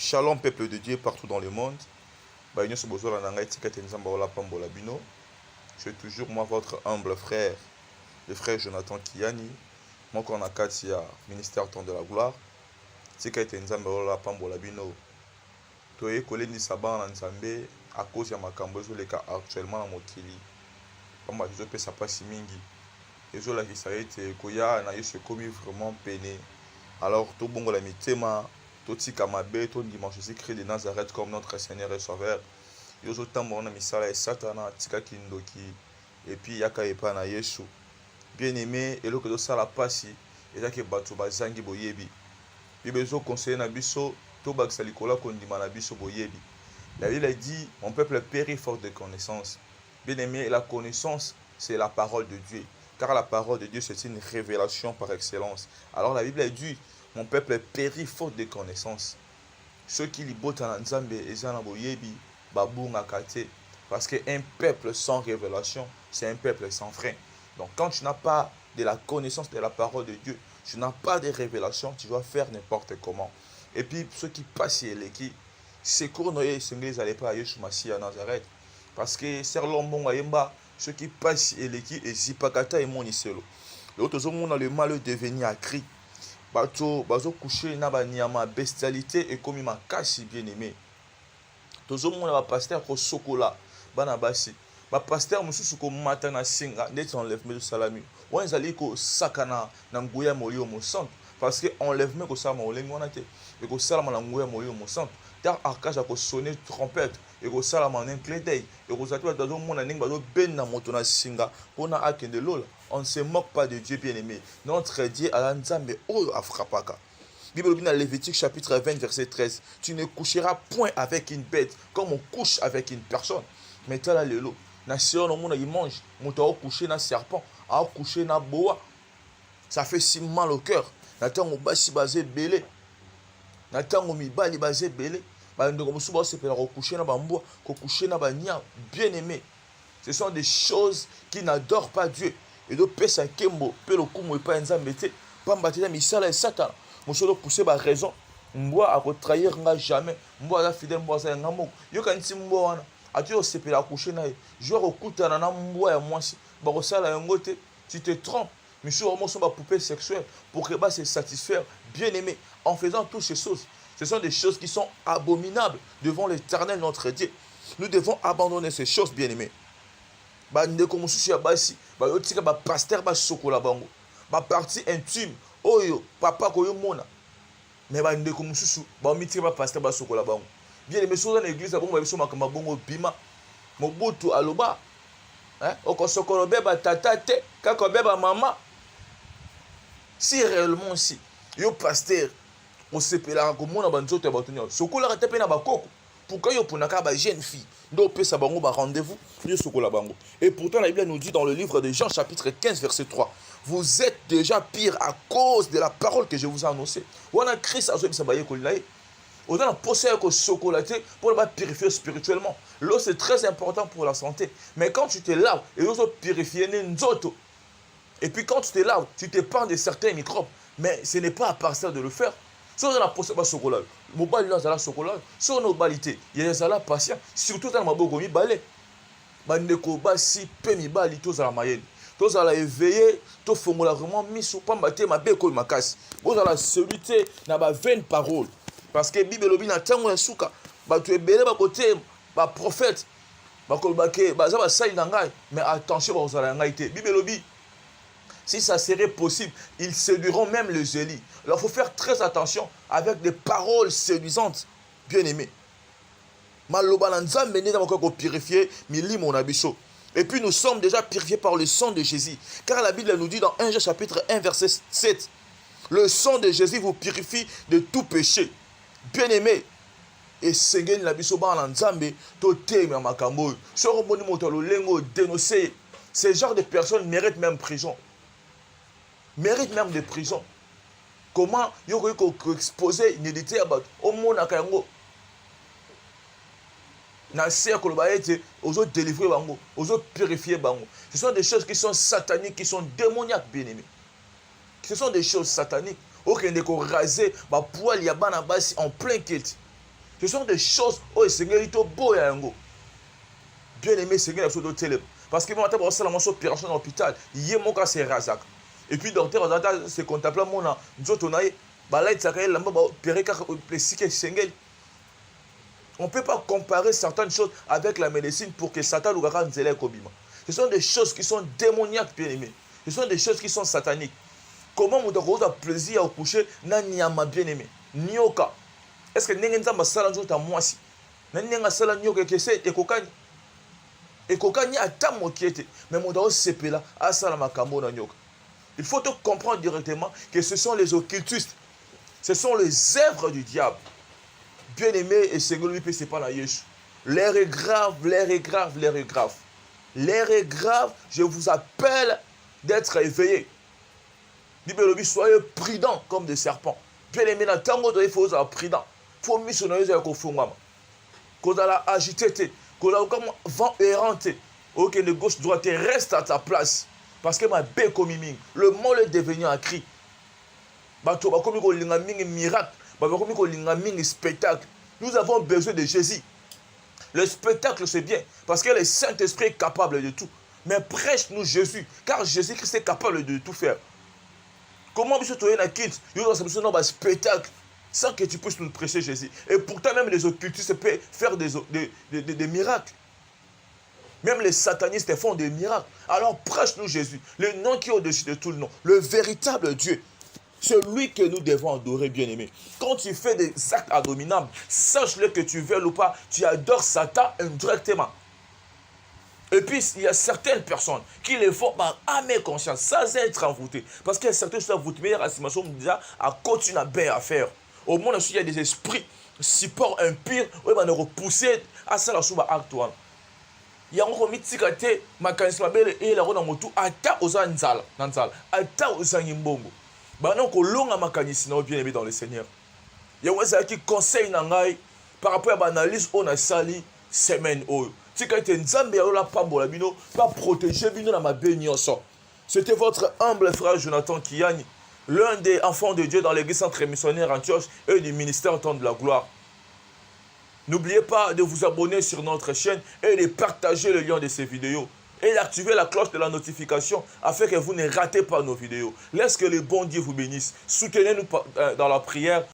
Shalom peuple de Dieu partout dans le monde. Je suis toujours moi votre humble frère, le frère Jonathan Kiani. Moi qu'on a Katia, ministère temps de la gloire. C'est que Nzamba la pambola bino. Toye koleni saban na Nzambe à cause ya makambo ezoleka actuellement na mokili. Pamba zo pesa pasi mingi. Ezola kisaete koya na yesu komi vraiment peiné. Alors tout bongo la mitema totika mabe to dimanche Jésus-Christ de Nazareth comme notre Seigneur et Sauveur. Yozo tambo na misala et satana tika kindoki et puis yaka epa na Yesu. Bien-aimé eloko to sala pasi ezaki bato bazangi boyebi. Bibezo conseiller na biso to bakisa likola kondima na biso boyebi. La Bible dit mon peuple périt faute de connaissance. Bien-aimé, la connaissance c'est la parole de Dieu. Car la parole de Dieu c'est une révélation par excellence. Alors la Bible dit mon peuple périt faute de connaissance. Ceux qui libotent en Nzambe et en boyebi babunga kate. Parce qu'un peuple sans révélation, c'est un peuple sans frein. Donc quand tu n'as pas de la connaissance de la parole de Dieu, tu n'as pas de révélation, tu dois faire n'importe comment. Et puis ceux qui passent et qui secours noye sengles allez pas à Yeshua Mashiach à Nazareth. Parce que c'est l'homme ayemba ceux qui passent et qui et zipakata et moniselo. L'autre monde a le mal devenu à cri. Bato coucher na ba niama bestialité et comme ma casse bien-aimé. Tozo monde va pasteur ko sokola bana basi. Ba pasteur mususu ko mata na singa net enlèvement de salami. Wan zali ko sakana na nguya molio mo centre parce que enlèvement ko sa mo lengo na te. Et ko salama na nguya molio mo centre. Tar arcage ko sonner trompette et ko salama en clin d'œil et ko zatwa dazo mona ning bazo ben na moto na singa pona akende lola. On ne se moque pas de Dieu bien-aimé. Notre Dieu a Nzambe o afrapaka. Bible dit dans Lévitique chapitre 20 verset 13. Tu ne coucheras point avec une bête comme on couche avec une personne. Mais t'as là le lot. Nation au monde il mange. Monta coucher na serpent, a coucher na boa. Ça fait si mal au cœur. Nathan on basi basé belé. Nathan on mi bali basé belé. Ba ndongo musuba se pela coucher na bamboa, ko coucher na banya bien-aimé. Ce sont des choses qui n'adorent pas Dieu. Et donc pesa kembo pelo kumo e pa Nzambe te pamba te misala et satan mosolo pousser ba raison mboa a ko trahir nga jamais mboa la fidèle mboa sa ngamo yo kanti mboa wana ati o sepela coucher na je rekutana na mboa ya mwasi ba ko sala yango te tu te trompes mais sur mo so ba poupée sexuelle pour que ba se satisfaire bien-aimé en faisant toutes ces choses. Ce sont des choses qui sont abominables devant l'Éternel notre Dieu. Nous devons abandonner ces choses bien-aimés. Bandeko mususu ya basi ba yotika ba pasteur ba sokola bango ba partie intime oyo papa ko yo mona mais bandeko mususu ba mitika ba pasteur ba sokola bango bien aimé sur l'église ba bongo biso makamba bongo bima mobutu aloba oko sokolo beba tata te kako beba mama si réellement si yo pasteur on sepela ko mona banzoto ya batunya sokola ka te pe na bakoko. Pourquoi yo ponaka ba jeune fille do pesa bango ba rendez-vous yo sokola bango. Et pourtant la Bible nous dit dans le livre de Jean chapitre 15 verset 3, vous êtes déjà pire à cause de la parole que je vous ai annoncée. Wana Christ azo bisa baye kolinaye. Autant la posé ko sokola te pour ba purifier spirituellement. L'eau c'est très important pour la santé. Mais quand tu te laves et tu purifier nzoto. Et puis quand tu te laves, tu te prends de certains microbes, mais ce n'est pas à partir de le faire. Si on a posé ba sokola, mobile là za la sokola, si on a obalité, il y a za la patient, surtout dans maboko mi balé. Bandeko basi pe mi bali to za la mayele. To za la éveiller, to fongola vraiment mi sou pamba te mabeko makasi. Bo za la celui na ba vaine parole. Parce que Bible lobi na tango ya suka, ba to ebele ba côté ba prophète, ba ko ba ke ba za ba sai na ngai, mais attention ba za la ngai te. Bible lobi si ça serait possible, ils séduiront même les Élis. Alors il faut faire très attention avec des paroles séduisantes, bien-aimés. Et puis nous sommes déjà purifiés par le sang de Jésus. Car la Bible nous dit dans 1 Jean chapitre 1 verset 7, le sang de Jésus vous purifie de tout péché. Bien-aimés. Et Seigneur la biso ba nzambe to teme makambo. So boni moto lo lengo dénoncer. Ce genre de personnes méritent même prison. Mérite même de prison. Comment yo ko exposer nudité à bat au monde akango na cercle ba été aux autres délivrer bango, aux autres purifier bango. Ce sont des choses qui sont sataniques, qui sont démoniaques bien-aimés. Ce sont des choses sataniques. Aucun de ko raser ba poil ya bana basi en plein culte. Ce sont des choses, oh, Seigneur, il te beau et bien aimé, Seigneur, il faut parce que moi, je suis en opération dans l'hôpital. Il y a mon cas, c'est Razak. Et puis, le docteur, c'est comptable, mon nom. Nous autres, on a on ne peut pas comparer certaines choses avec la médecine pour que Satan ou Garan Zélé Kobima. Ce sont des choses qui sont démoniaques, bien aimé. Ce sont des choses qui sont sataniques. Comment vous avez plaisir au coucher, n'a bien aimé. Nyoka. Est-ce que Nengenza Masala Jota Moisi? Nengenza Sala Nyoka qui c'est Ekokani. Ekokani a tant moqué. Mais mon dos c'est là, à Salama Kamona Nyoka. Il faut te comprendre directement que ce sont les occultistes. Ce sont les œuvres du diable. Bien aimé, et Seigneur lui, c'est pas la Yéchou. L'air est grave, l'air est grave, l'air est grave. L'air est grave, je vous appelle d'être éveillés. Bible, soyez prudents comme des serpents. Bien aimé, dans le temps où il faut être prudent. Il faut missionner les enfants. Quand on a agité, quand on a comme vent erranté, ok, de gauche, droite, reste à ta place. Parce que ma bé comme le monde est devenu un cri. Miracle. Spectacle. Nous avons besoin de Jésus. Le spectacle, c'est bien. Parce que le Saint-Esprit est capable de tout. Mais prêche-nous Jésus. Car Jésus-Christ est capable de tout faire. Comment tu as un spectacle sans que tu puisses nous prêcher Jésus? Et pourtant, même les occultistes peuvent faire des miracles. Même les satanistes font des miracles. Alors prêche-nous Jésus. Le nom qui est au-dessus de tout le nom. Le véritable Dieu. Celui que nous devons adorer, bien-aimé. Quand tu fais des actes abominables, sache-le que tu veux ou pas, tu adores Satan indirectement. Et puis, il y a certaines personnes qui le font par âme et conscience, sans être envoûtées. Parce qu'il y a certaines choses à vous meilleure estimation, déjà, à continuer à bien à faire. Au monde, il y a des esprits, support impurs, où ils vont nous repousser à ça, la chose à acte. Il y a encore mis tigate, ma canisme belle et la ronde en moto, ata aux anzal, ata aux animbongo. Maintenant, qu'on longue à ma canisme, bien aimé dans le Seigneur. Il y a un qui conseille par rapport à l'analyse, on a sali semaine. C'était votre humble frère Jonathan Kiyani, l'un des enfants de Dieu dans l'église centre missionnaire Antioche et du ministère Temps de la Gloire. N'oubliez pas de vous abonner sur notre chaîne et de partager le lien de ces vidéos. Et d'activer la cloche de la notification afin que vous ne ratez pas nos vidéos. Laisse que le bon Dieu vous bénisse. Soutenez-nous dans la prière.